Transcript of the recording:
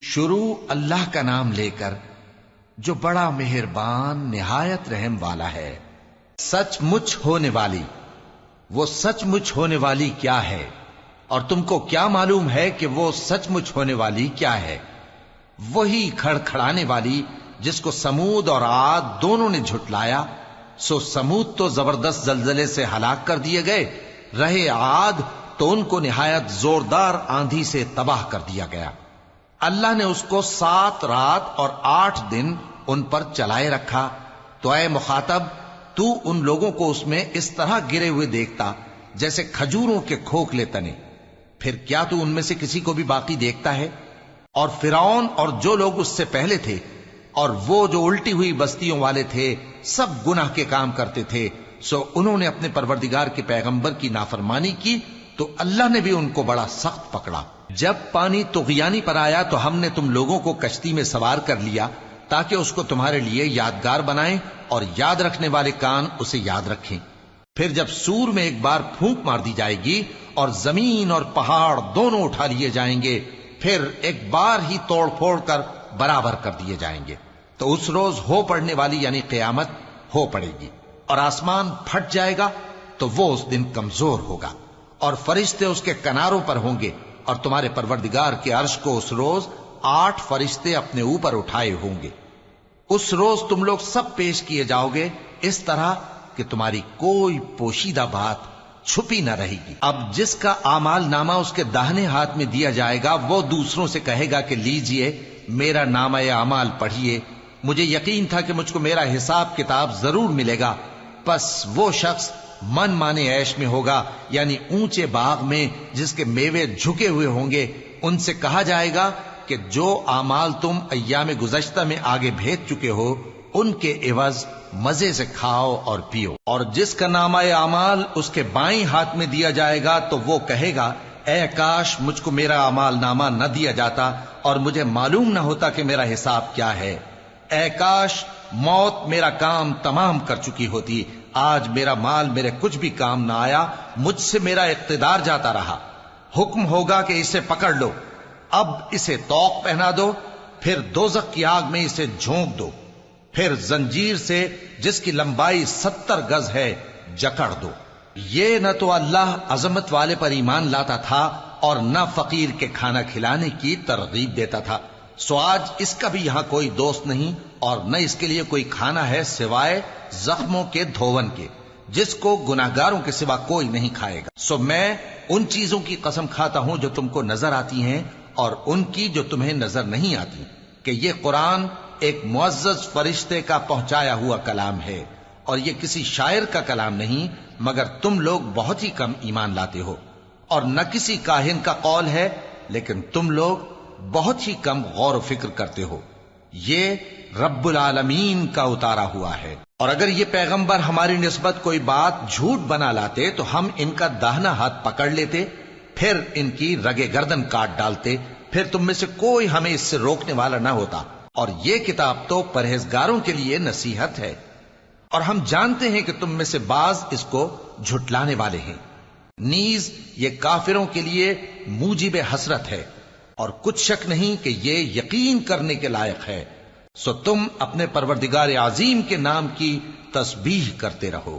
شروع اللہ کا نام لے کر جو بڑا مہربان نہایت رحم والا ہے۔ سچ مچ ہونے والی، وہ سچ مچ ہونے والی کیا ہے؟ اور تم کو کیا معلوم ہے کہ وہ سچ مچ ہونے والی کیا ہے؟ وہی کھڑکھڑانے والی جس کو سمود اور عاد دونوں نے جھٹلایا۔ سو سمود تو زبردست زلزلے سے ہلاک کر دیے گئے، رہے عاد تو ان کو نہایت زوردار آندھی سے تباہ کر دیا گیا۔ اللہ نے اس کو 7 رات اور 8 دن ان پر چلائے رکھا۔ تو اے مخاطب، تو ان لوگوں کو اس میں اس طرح گرے ہوئے دیکھتا جیسے کھجوروں کے کھوکھلے تنے، پھر کیا تو ان میں سے کسی کو بھی باقی دیکھتا ہے؟ اور فرعون اور جو لوگ اس سے پہلے تھے اور وہ جو الٹی ہوئی بستیوں والے تھے، سب گناہ کے کام کرتے تھے، سو انہوں نے اپنے پروردگار کے پیغمبر کی نافرمانی کی تو اللہ نے بھی ان کو بڑا سخت پکڑا۔ جب پانی طغیانی پر آیا تو ہم نے تم لوگوں کو کشتی میں سوار کر لیا تاکہ اس کو تمہارے لیے یادگار بنائیں اور یاد رکھنے والے کان اسے یاد رکھیں۔ پھر جب سور میں ایک بار پھونک مار دی جائے گی اور زمین اور پہاڑ دونوں اٹھا لیے جائیں گے، پھر ایک بار ہی توڑ پھوڑ کر برابر کر دیے جائیں گے، تو اس روز ہو پڑنے والی یعنی قیامت ہو پڑے گی، اور آسمان پھٹ جائے گا تو وہ اس دن کمزور ہوگا، اور فرشتے اس کے کناروں پر ہوں گے، اور تمہارے پروردگار کے عرش کو اس روز 8 فرشتے اپنے اوپر اٹھائے ہوں گے۔ اس روز تم لوگ سب پیش کیے جاؤ گے اس طرح کہ تمہاری کوئی پوشیدہ بات چھپی نہ رہے گی۔ اب جس کا اعمال نامہ اس کے داہنے ہاتھ میں دیا جائے گا، وہ دوسروں سے کہے گا کہ لیجئے میرا نامہ اعمال پڑھیے، مجھے یقین تھا کہ مجھ کو میرا حساب کتاب ضرور ملے گا۔ پس وہ شخص من مانے عیش میں ہوگا، یعنی اونچے باغ میں جس کے میوے جھکے ہوئے ہوں گے۔ ان سے کہا جائے گا کہ جو اعمال تم ایام گزشتہ میں آگے بھیج چکے ہو، ان کے عوض مزے سے کھاؤ اور پیو۔ اور جس کا نامہ اعمال اس کے بائیں ہاتھ میں دیا جائے گا تو وہ کہے گا اے کاش مجھ کو میرا اعمال نامہ نہ دیا جاتا اور مجھے معلوم نہ ہوتا کہ میرا حساب کیا ہے۔ اے کاش موت میرا کام تمام کر چکی ہوتی، آج میرا مال میرے کچھ بھی کام نہ آیا، مجھ سے میرا اقتدار جاتا رہا۔ حکم ہوگا کہ اسے پکڑ لو، اب اسے طوق پہنا دو، پھر دوزخ کی آگ میں اسے جھونک دو، پھر زنجیر سے جس کی لمبائی 70 گز ہے جکڑ دو۔ یہ نہ تو اللہ عظمت والے پر ایمان لاتا تھا اور نہ فقیر کے کھانا کھلانے کی ترغیب دیتا تھا، سو آج اس کا بھی یہاں کوئی دوست نہیں اور نہ اس کے لیے کوئی کھانا ہے سوائے زخموں کے دھون کے، جس کو گناہگاروں کے سوا کوئی نہیں کھائے گا۔ سو میں ان چیزوں کی قسم کھاتا ہوں جو تم کو نظر آتی ہیں اور ان کی جو تمہیں نظر نہیں آتی، کہ یہ قرآن ایک معزز فرشتے کا پہنچایا ہوا کلام ہے، اور یہ کسی شاعر کا کلام نہیں، مگر تم لوگ بہت ہی کم ایمان لاتے ہو، اور نہ کسی کاہن کا قول ہے، لیکن تم لوگ بہت ہی کم غور و فکر کرتے ہو۔ یہ رب العالمین کا اتارا ہوا ہے۔ اور اگر یہ پیغمبر ہماری نسبت کوئی بات جھوٹ بنا لاتے تو ہم ان کا داہنا ہاتھ پکڑ لیتے، پھر ان کی رگے گردن کاٹ ڈالتے، پھر تم میں سے کوئی ہمیں اس سے روکنے والا نہ ہوتا۔ اور یہ کتاب تو پرہیزگاروں کے لیے نصیحت ہے، اور ہم جانتے ہیں کہ تم میں سے بعض اس کو جھٹلانے والے ہیں۔ نیز یہ کافروں کے لیے موجب حسرت ہے، اور کچھ شک نہیں کہ یہ یقین کرنے کے لائق ہے۔ سو تم اپنے پروردگار عظیم کے نام کی تسبیح کرتے رہو۔